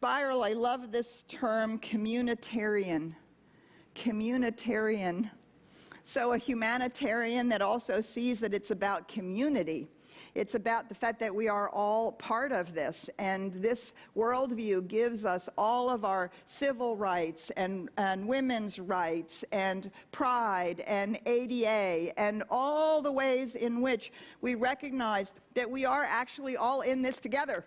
spiral, I love this term, communitarian. Communitarian. So a humanitarian that also sees that it's about community. It's about the fact that we are all part of this, and this worldview gives us all of our civil rights and women's rights and pride and ADA and all the ways in which we recognize that we are actually all in this together.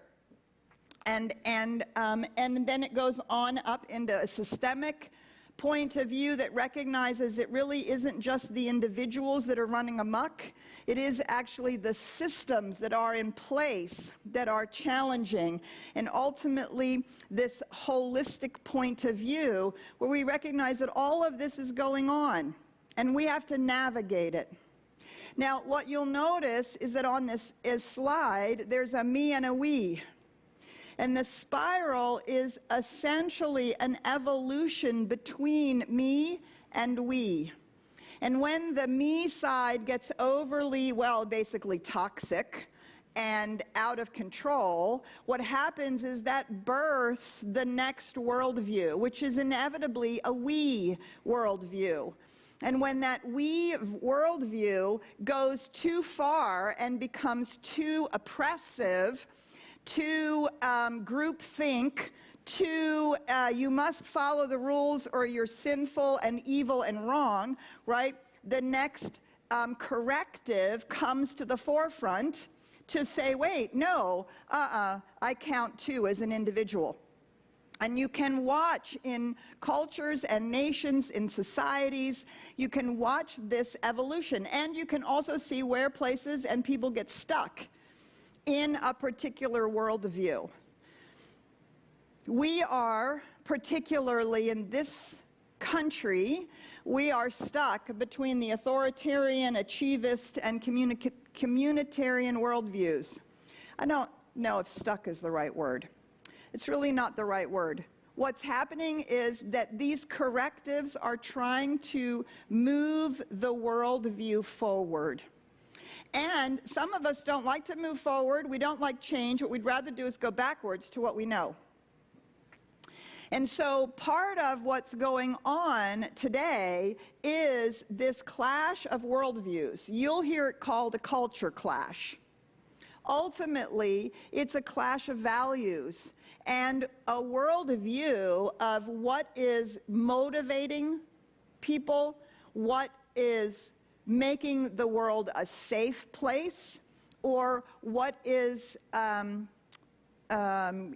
And then it goes on up into a systemic point of view that recognizes it really isn't just the individuals that are running amok. It is actually the systems that are in place that are challenging. And ultimately, this holistic point of view where we recognize that all of this is going on and we have to navigate it. Now, what you'll notice is that on this slide, there's a me and a we. And the spiral is essentially an evolution between me and we. And when the me side gets overly, well, basically toxic and out of control, what happens is that births the next worldview, which is inevitably a we worldview. And when that we worldview goes too far and becomes too oppressive, to groupthink, to you must follow the rules or you're sinful and evil and wrong, right? The next corrective comes to the forefront to say, wait, no, I count too as an individual. And you can watch in cultures and nations, in societies, you can watch this evolution. And you can also see where places and people get stuck in a particular worldview. We are, particularly in this country, we are stuck between the authoritarian, achievist, and communitarian worldviews. I don't know if stuck is the right word. It's really not the right word. What's happening is that these correctives are trying to move the worldview forward. And some of us don't like to move forward. We don't like change. What we'd rather do is go backwards to what we know. And so part of what's going on today is this clash of worldviews. You'll hear it called a culture clash. Ultimately, it's a clash of values and a worldview of what is motivating people, what is making the world a safe place, or what is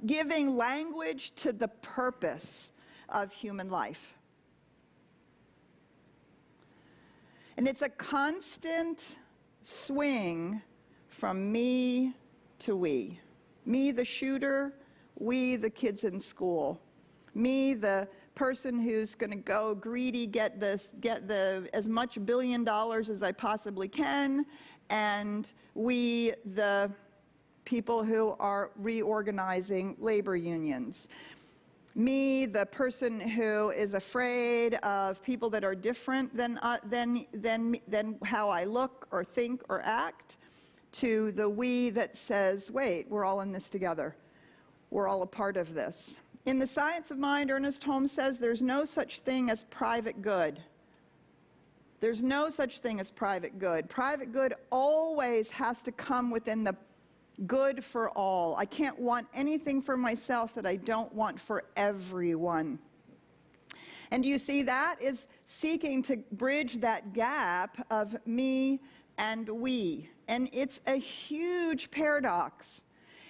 giving language to the purpose of human life. And it's a constant swing from me to we. Me, the shooter, we, the kids in school. Me, the person who's going to go greedy, get as much $1 billion as I possibly can, and we, the people who are reorganizing labor unions. Me, the person who is afraid of people that are different than how I look or think or act, to the we that says, wait, we're all in this together. We're all a part of this. In The Science of Mind, Ernest Holmes says there's no such thing as private good. There's no such thing as private good. Private good always has to come within the good for all. I can't want anything for myself that I don't want for everyone. And you see, that is seeking to bridge that gap of me and we. And it's a huge paradox.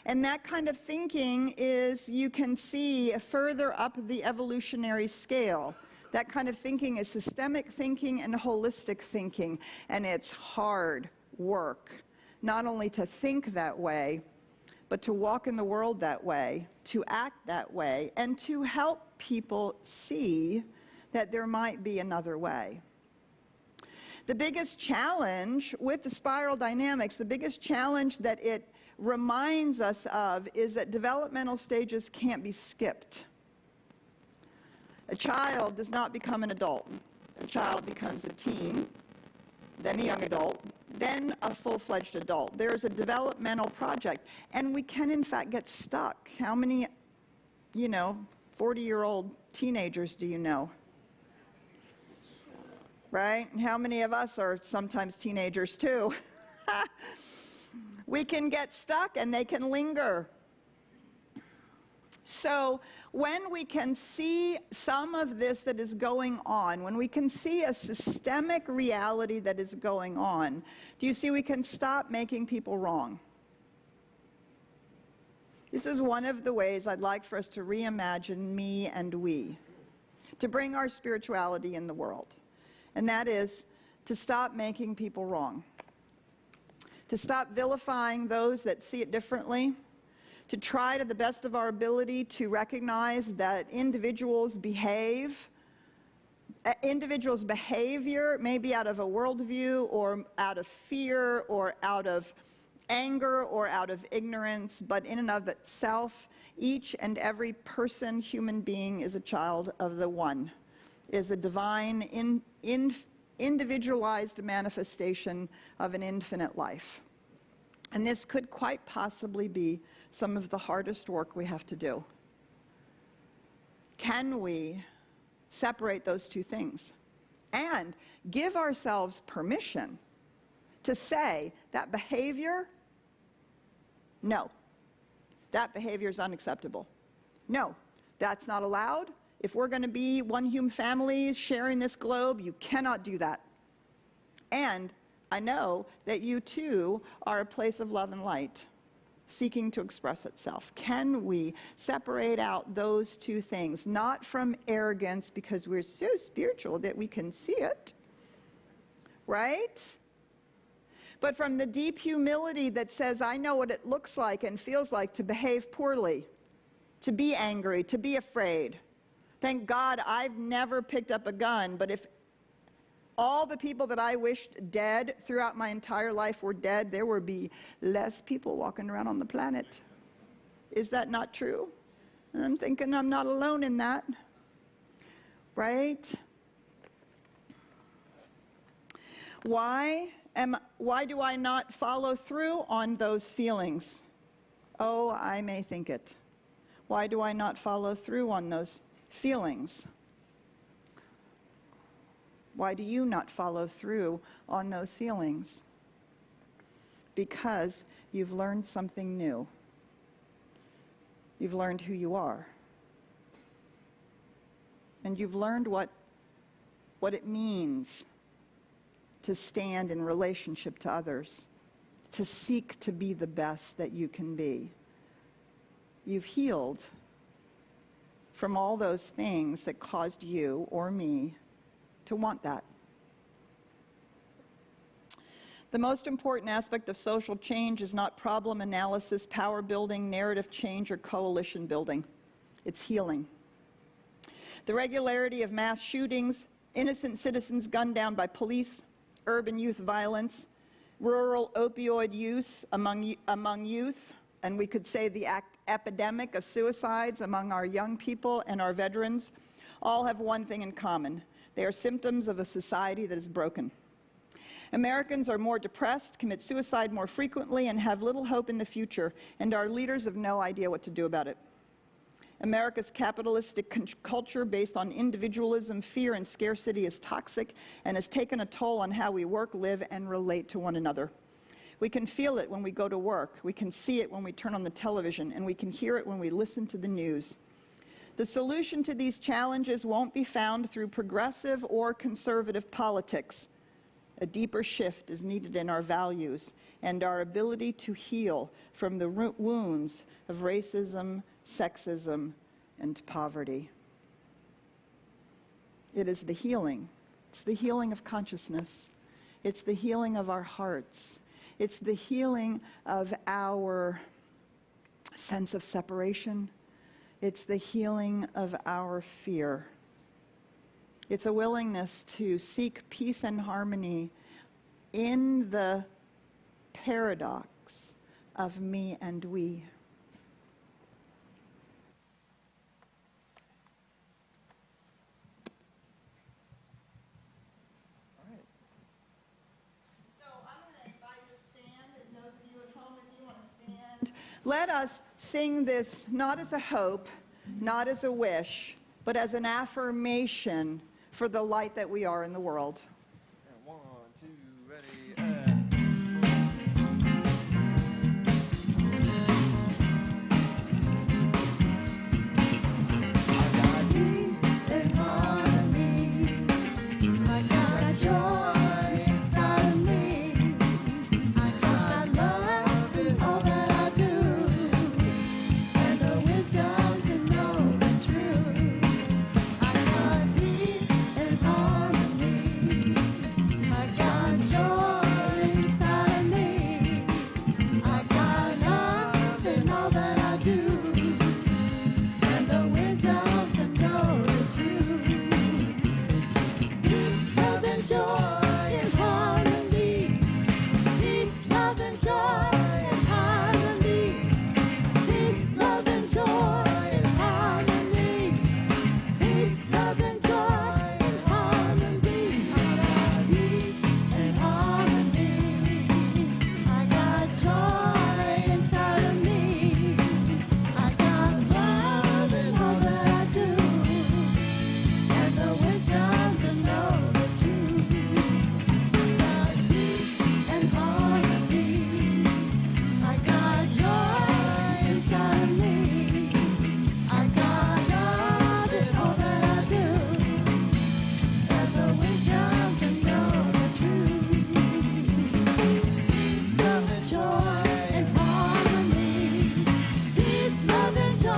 And that kind of thinking is, you can see further up the evolutionary scale. That kind of thinking is systemic thinking and holistic thinking. And it's hard work, not only to think that way, but to walk in the world that way, to act that way, and to help people see that there might be another way. The biggest challenge with the spiral dynamics, the biggest challenge that it reminds us of, is that developmental stages can't be skipped. A child does not become an adult. A child becomes a teen, then a young adult, then a full-fledged adult. There's a developmental project, and we can in fact get stuck. How many 40-year-old teenagers do you know? Right? How many of us are sometimes teenagers too? We can get stuck and they can linger. So when we can see some of this that is going on, when we can see a systemic reality that is going on, do you see we can stop making people wrong? This is one of the ways I'd like for us to reimagine me and we, to bring our spirituality in the world. And that is to stop making people wrong, to stop vilifying those that see it differently, to try to the best of our ability to recognize that individuals' behavior may be out of a worldview or out of fear or out of anger or out of ignorance, but in and of itself, each and every person, human being, is a child of the One, is a divine, individualized manifestation of an infinite life. And this could quite possibly be some of the hardest work we have to do. Can we separate those two things and give ourselves permission to say that behavior, no, that behavior is unacceptable. No, that's not allowed. If we're going to be one human family sharing this globe, you cannot do that. And I know that you too are a place of love and light, seeking to express itself. Can we separate out those two things, not from arrogance because we're so spiritual that we can see it, right? But from the deep humility that says, I know what it looks like and feels like to behave poorly, to be angry, to be afraid. Thank God I've never picked up a gun, but if all the people that I wished dead throughout my entire life were dead, there would be less people walking around on the planet. Is that not true? And I'm thinking I'm not alone in that, right? Why do I not follow through on those feelings? Oh, I may think it. Why do I not follow through on those feelings? Why do you not follow through on those feelings? Because you've learned something new. You've learned who you are. And you've learned what it means to stand in relationship to others, to seek to be the best that you can be. You've healed from all those things that caused you or me to want that. The most important aspect of social change is not problem analysis, power building, narrative change, or coalition building. It's healing. The regularity of mass shootings, innocent citizens gunned down by police, urban youth violence, rural opioid use among youth, and we could say the epidemic of suicides among our young people and our veterans, all have one thing in common. They are symptoms of a society that is broken. Americans are more depressed, commit suicide more frequently, and have little hope in the future, and our leaders have no idea what to do about it. America's capitalistic culture based on individualism, fear, and scarcity is toxic and has taken a toll on how we work, live, and relate to one another. We can feel it when we go to work, we can see it when we turn on the television, and we can hear it when we listen to the news. The solution to these challenges won't be found through progressive or conservative politics. A deeper shift is needed in our values and our ability to heal from the wounds of racism, sexism, and poverty. It is the healing. It's the healing of consciousness. It's the healing of our hearts. It's the healing of our sense of separation. It's the healing of our fear. It's a willingness to seek peace and harmony in the paradox of me and we. All right. So I'm going to invite you to stand, and those of you at home, if you want to stand, let us sing this not as a hope, not as a wish, but as an affirmation for the light that we are in the world. And 1, 2, ready, I got peace and harmony. I got joy inside of me. I got love in all that I do, and the wisdom to know the truth. I got peace and harmony. I got joy inside of me. I got love in all that I do, and the wisdom to know the truth. Peace, love, and joy and harmony. Peace, love, and joy and harmony. Peace, love, and joy and harmony. Peace, love, and joy and harmony. I got peace and harmony. I got joy inside of me. I got love in all that I do, and the wisdom to know the truth. Got peace and harmony. I got joy inside of me. I got love in all that I do, and the wisdom to know the truth. Peace, love, and joy and harmony. Peace, love, and joy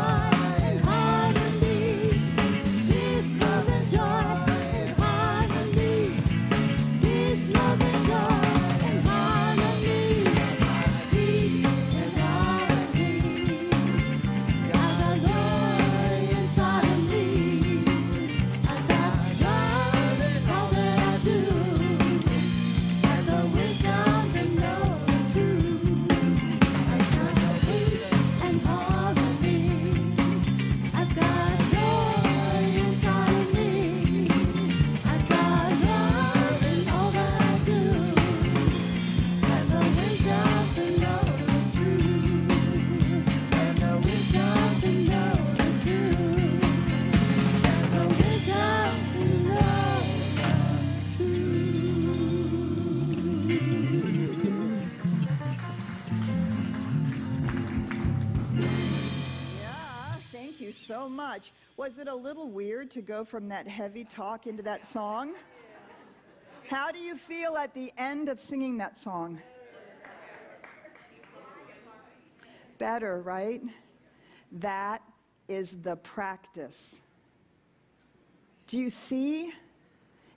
and harmony. Peace, love, and joy and harmony. Peace, love, and joy and harmony. Peace and harmony. I got joy inside of me. I got love in all that I do, and the wisdom to know the truth. I got peace and harmony. I've got joy inside of me. I got love in all that I do, and the wisdom to know the truth. And the wisdom to know the truth. And the wisdom to know the Yeah, thank you so much. Was it a little weird to go from that heavy talk into that song? How do you feel at the end of singing that song? Better, right? That is the practice. Do you see?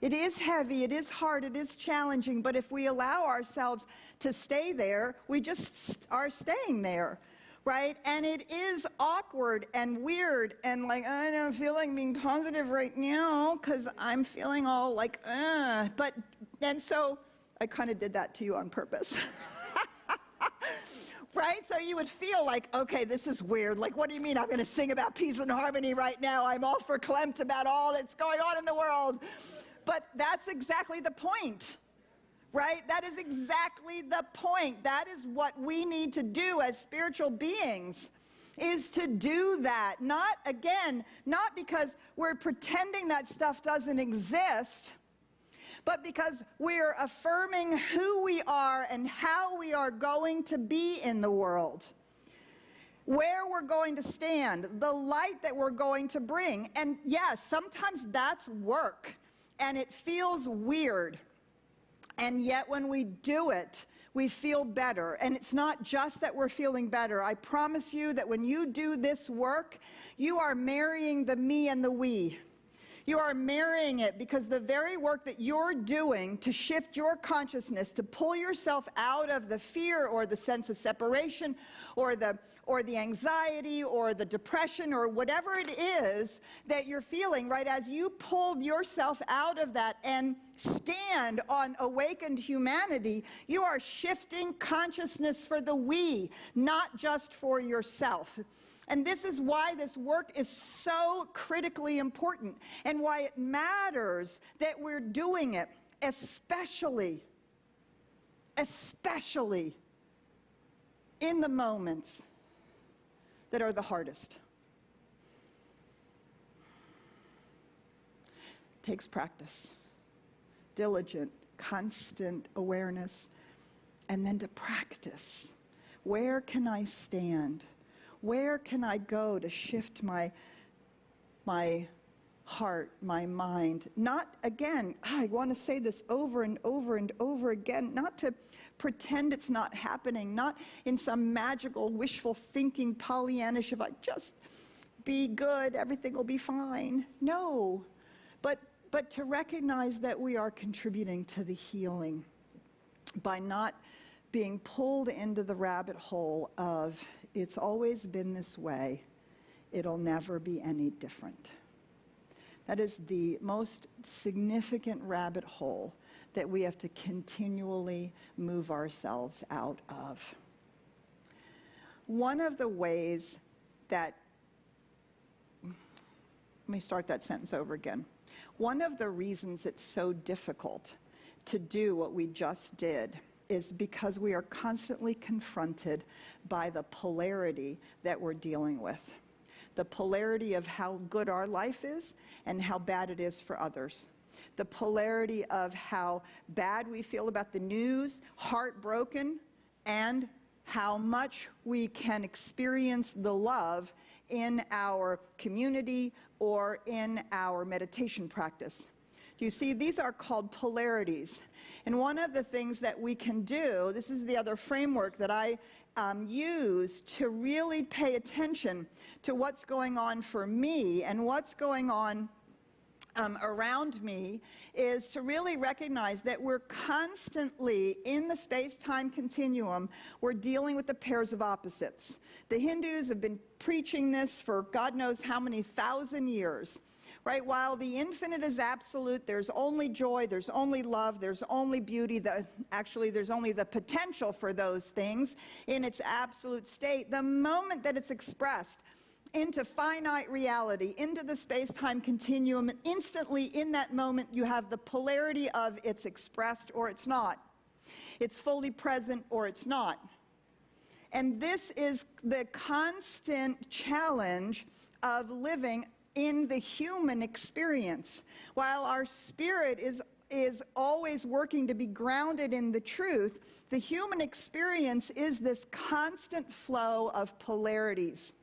It is heavy, it is hard, it is challenging, but if we allow ourselves to stay there, we just are staying there, right? And it is awkward and weird and like, I don't feel like being positive right now because I'm feeling all like, and so I kind of did that to you on purpose. Right? So you would feel like, okay, this is weird. Like, what do you mean I'm going to sing about peace and harmony right now? I'm all verklempt about all that's going on in the world. But that's exactly the point, right? That is exactly the point. That is what we need to do as spiritual beings, is to do that. Not, again, not because we're pretending that stuff doesn't exist, but because we're affirming who we are and how we are going to be in the world, where we're going to stand, the light that we're going to bring. And yes, sometimes that's work, and it feels weird. And yet when we do it, we feel better. And it's not just that we're feeling better. I promise you that when you do this work, you are marrying the me and the we. You are marrying it because the very work that you're doing to shift your consciousness, to pull yourself out of the fear or the sense of separation or the anxiety or the depression or whatever it is that you're feeling, right? As you pull yourself out of that and stand on awakened humanity, you are shifting consciousness for the we, not just for yourself. And this is why this work is so critically important and why it matters that we're doing it, especially in the moments that are the hardest. takes practice, diligent, constant awareness, and then to practice. Where can I stand? Where can I go to shift my heart, my mind? Not, again, I want to say this over and over and over again, not to pretend it's not happening, not in some magical, wishful thinking, Pollyannish, if I just be good, everything will be fine. No, but to recognize that we are contributing to the healing by not being pulled into the rabbit hole of, it's always been this way, it'll never be any different. That is the most significant rabbit hole that we have to continually move ourselves out of. One of the ways that, let me start that sentence over again. One of the reasons it's so difficult to do what we just did is because we are constantly confronted by the polarity that we're dealing with. The polarity of how good our life is and how bad it is for others. The polarity of how bad we feel about the news, heartbroken, and how much we can experience the love in our community or in our meditation practice. You see, these are called polarities. And one of the things that we can do, this is the other framework that I use to really pay attention to what's going on for me and what's going on around me, is to really recognize that we're constantly in the space-time continuum, we're dealing with the pairs of opposites. The Hindus have been preaching this for God knows how many thousand years. Right? While the infinite is absolute, there's only joy, there's only love, there's only beauty, actually there's only the potential for those things in its absolute state. The moment that it's expressed into finite reality, into the space-time continuum, instantly in that moment you have the polarity of it's expressed or it's not. It's fully present or it's not. And this is the constant challenge of living in the human experience. While our spirit is always working to be grounded in the truth, the human experience is this constant flow of polarities.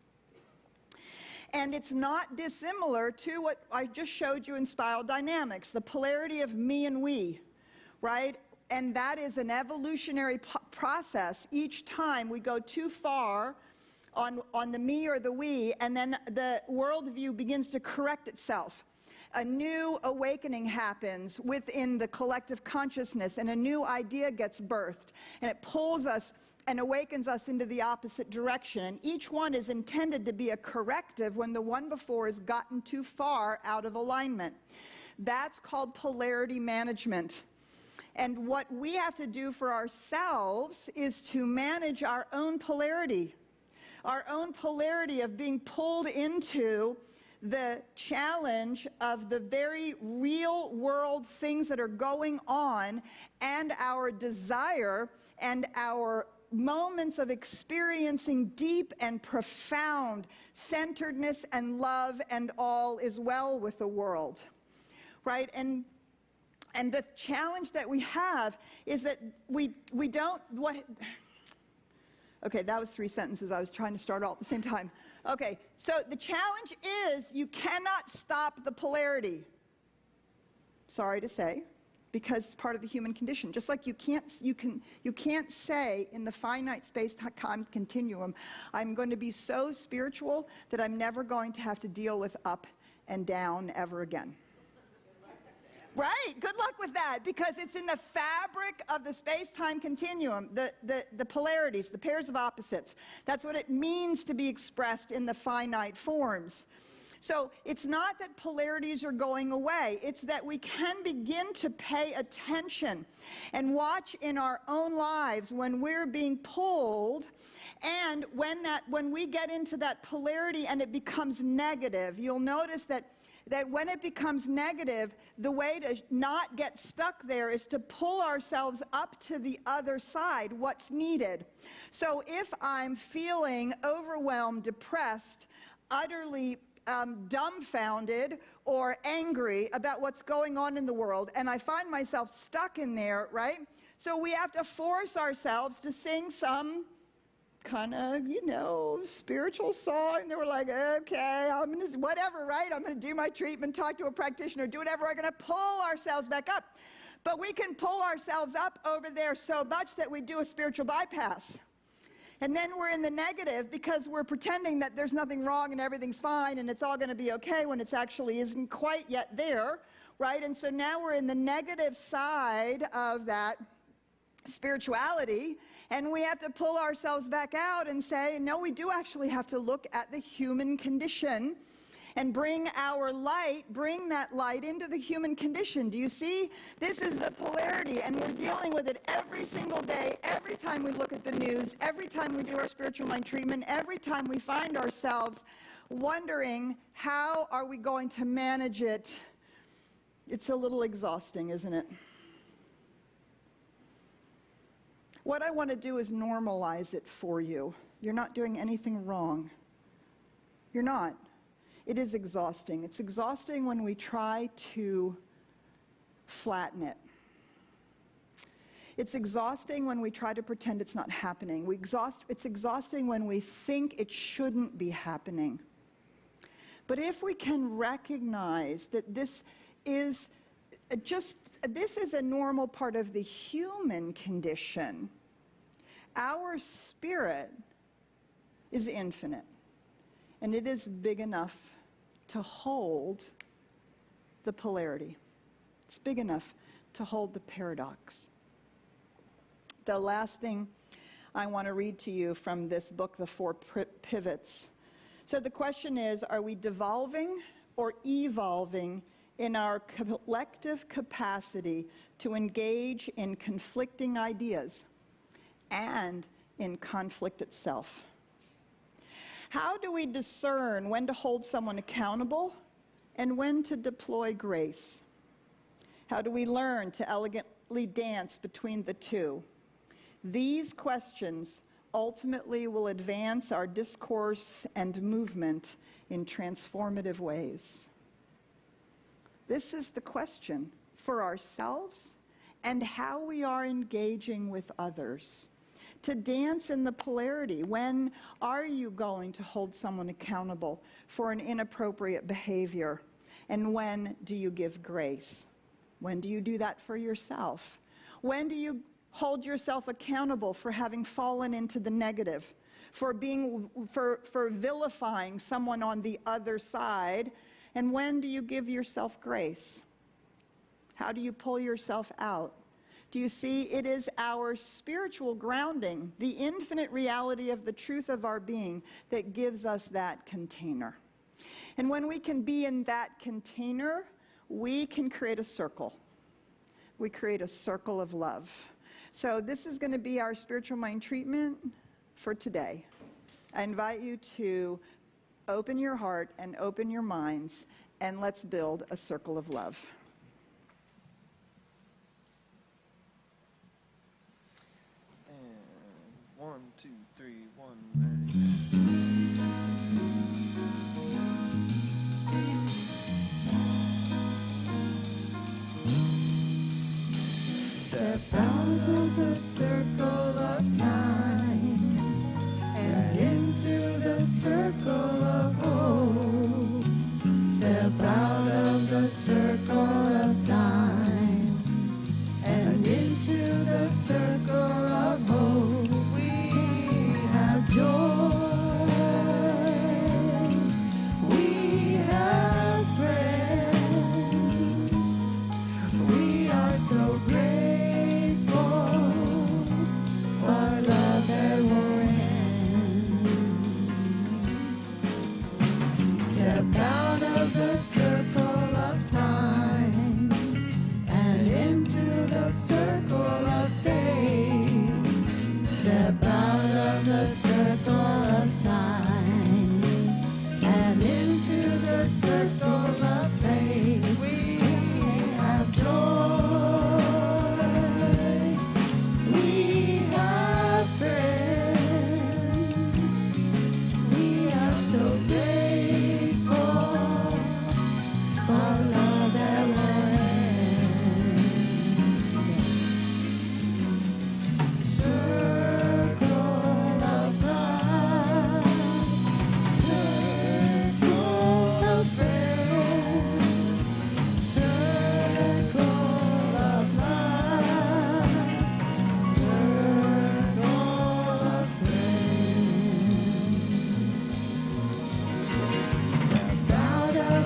And it's not dissimilar to what I just showed you in spiral dynamics, the polarity of me and we, right? And that is an evolutionary process. Each time we go too far on the me or the we, and then the worldview begins to correct itself. A new awakening happens within the collective consciousness, and a new idea gets birthed, and it pulls us and awakens us into the opposite direction. And each one is intended to be a corrective when the one before has gotten too far out of alignment. That's called polarity management. And what we have to do for ourselves is to manage our own polarity. Our own polarity of being pulled into the challenge of the very real world things that are going on, and our desire and our moments of experiencing deep and profound centeredness and love and all is well with the world, right? And the challenge that we have is that we don't, okay, that was 3 sentences. I was trying to start all at the same time. Okay, so the challenge is you cannot stop the polarity. Sorry to say, because it's part of the human condition. Just like you can't say in the finite space-time continuum, I'm going to be so spiritual that I'm never going to have to deal with up and down ever again. Right, good luck with that, because it's in the fabric of the space-time continuum, the polarities, the pairs of opposites. That's what it means to be expressed in the finite forms. So it's not that polarities are going away, it's that we can begin to pay attention and watch in our own lives when we're being pulled, and when we get into that polarity and it becomes negative. You'll notice that when it becomes negative, the way to not get stuck there is to pull ourselves up to the other side, what's needed. So if I'm feeling overwhelmed, depressed, utterly dumbfounded or angry about what's going on in the world, and I find myself stuck in there, right? So we have to force ourselves to sing some kind of, spiritual song. They were like, okay, I'm gonna, whatever, right? I'm gonna do my treatment, talk to a practitioner, do whatever. We're gonna pull ourselves back up. But we can pull ourselves up over there so much that we do a spiritual bypass. And then we're in the negative because we're pretending that there's nothing wrong and everything's fine and it's all gonna be okay when it's actually isn't quite yet there, right? And so now we're in the negative side of that spirituality, and we have to pull ourselves back out and say, no, we do actually have to look at the human condition and bring that light into the human condition. Do you see? This is the polarity, and we're dealing with it every single day, every time we look at the news, every time we do our spiritual mind treatment, every time we find ourselves wondering, how are we going to manage it? It's a little exhausting, isn't it? What I want to do is normalize it for you. You're not doing anything wrong. You're not. It is exhausting. It's exhausting when we try to flatten it. It's exhausting when we try to pretend it's not happening. It's exhausting when we think it shouldn't be happening. But if we can recognize that this is a normal part of the human condition, our spirit is infinite, and it is big enough to hold the polarity. It's big enough to hold the paradox. The last thing I want to read to you from this book, The Four Pivots. So the question is, are we devolving or evolving in our collective capacity to engage in conflicting ideas and in conflict itself? How do we discern when to hold someone accountable and when to deploy grace? How do we learn to elegantly dance between the two? These questions ultimately will advance our discourse and movement in transformative ways. This is the question for ourselves and how we are engaging with others. To dance in the polarity. When are you going to hold someone accountable for an inappropriate behavior? And when do you give grace? When do you do that for yourself? When do you hold yourself accountable for having fallen into the negative, for vilifying someone on the other side? And when do you give yourself grace? How do you pull yourself out? Do you see? It is our spiritual grounding, the infinite reality of the truth of our being, that gives us that container. And when we can be in that container, we can create a circle. We create a circle of love. So this is going to be our spiritual mind treatment for today. I invite you to open your heart and open your minds, and let's build a circle of love. And 1, 2, 3, 1, ready. Step out of the circle of time and into the circle of hope. Step out of the circle of time and into the circle of hope. We have joy, we have friends, we are so grateful for love that will end. Step out of the circle of time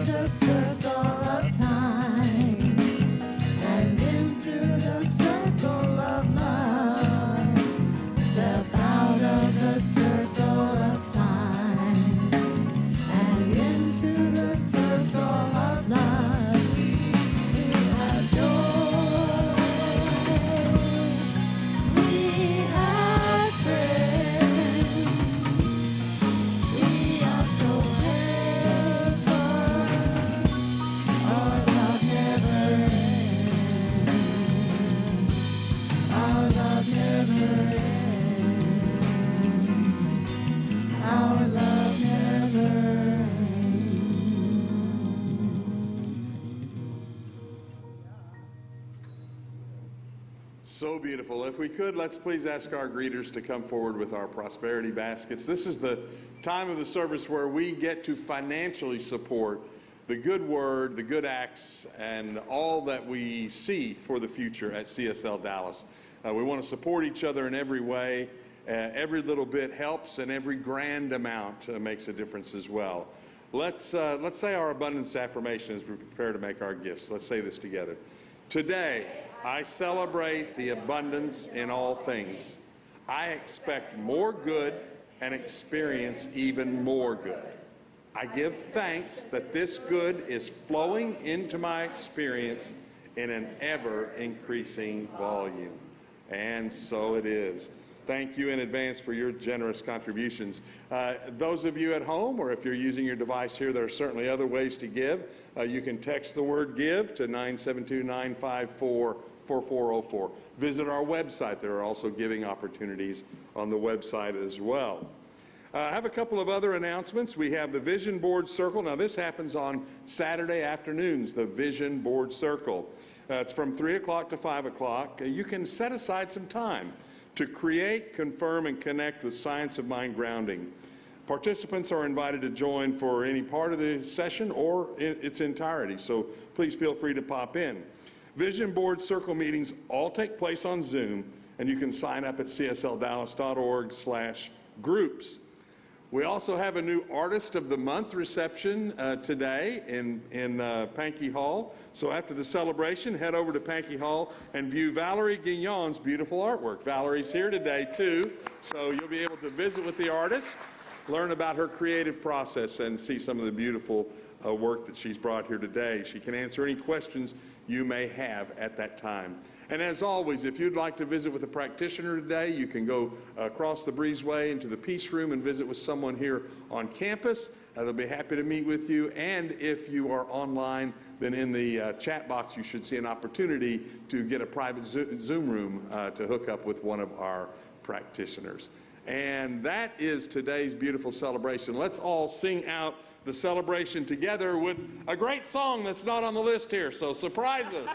of the circle of time and into the circle of love. Step out of the circle of time and into the circle of love. We have joy. We have friends. We are so careful. Our love never ends. Our love never ends. Our love never ends. So beautiful. If we could, let's please ask our greeters to come forward with our prosperity baskets. This is the time of the service where we get to financially support the good word, the good acts, and all that we see for the future at CSL Dallas. We want to support each other in every way. Every little bit helps, and every grand amount makes a difference as well. Let's say our abundance affirmation as we prepare to make our gifts. Let's say this together. Today, I celebrate the abundance in all things. I expect more good and experience even more good. I give thanks that this good is flowing into my experience in an ever-increasing volume. And so it is. Thank you in advance for your generous contributions. Those of you at home, or if you're using your device here, there are certainly other ways to give. You can text the word GIVE to 972-954-4404. Visit our website. There are also giving opportunities on the website as well. I have a couple of other announcements. We have the Vision Board Circle. Now, this happens on Saturday afternoons, the Vision Board Circle. It's from 3 o'clock to 5 o'clock. You can set aside some time to create, confirm, and connect with Science of Mind grounding. Participants are invited to join for any part of the session or its entirety, so please feel free to pop in. Vision Board Circle meetings all take place on Zoom, and you can sign up at cslDallas.org/groups. We also have a new Artist of the Month reception today in Pankey Hall. So after the celebration, head over to Pankey Hall and view Valerie Guignon's beautiful artwork. Valerie's here today too, so you'll be able to visit with the artist, learn about her creative process, and see some of the beautiful work that she's brought here today. She can answer any questions you may have at that time. And as always, if you'd like to visit with a practitioner today, you can go across the breezeway into the Peace Room and visit with someone here on campus. They'll be happy to meet with you. And if you are online, then in the chat box, you should see an opportunity to get a private Zoom room to hook up with one of our practitioners. And that is today's beautiful celebration. Let's all sing out the celebration together with a great song that's not on the list here, so surprise us.